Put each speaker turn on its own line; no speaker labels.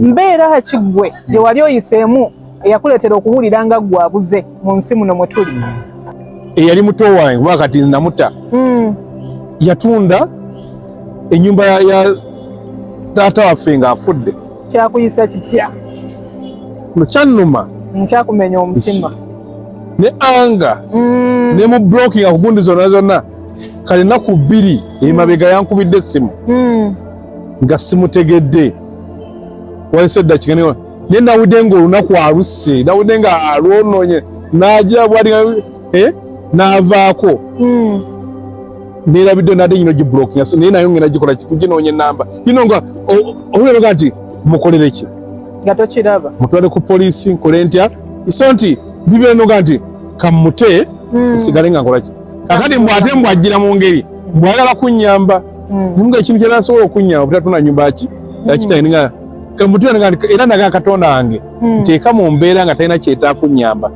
mbeera Kiggwe gye wali oyiseemu eyakuleetera okuwulira nga ggwe abuze mu nsi muno mwe tuli?
Eyali muto wange kuba kati nze namuta. Yatunda ennyumba ya taata waffe ng'afudde.
Kyakuyisa kitya?
Kyannuma.
Nkyakumenya omutima.
Ne anga. Ne mu blocking akugundi zonna kale ennaku 2 emabega yankubidde essimu. Nga simutegedde. Wayise eddakiika ne nawudde ng'olunaku alusse, nawudde nga alwonoonye n'ajja bwali n'avaako. Neerabidde nadde nyino giblocking naye nayo ngenda gikola kuginoonya ennamba. Yino nga olulabika nti mukolere ki?
Nga tokiraba.
Mutwale ku poliisi nkole ntya? So nti bibeera nga nti kammute sigale nga nkola ki? Kakati mbwate mbwajjira mu ngeri bwagala kunnyamba. Nga ekintu kyerasobola okunnyamba butatuna nyumba ki? Yakitaye nga kamutwe nga era naga Katonda wange nteeka mu mbeera nga talina kyetaakunnyamba.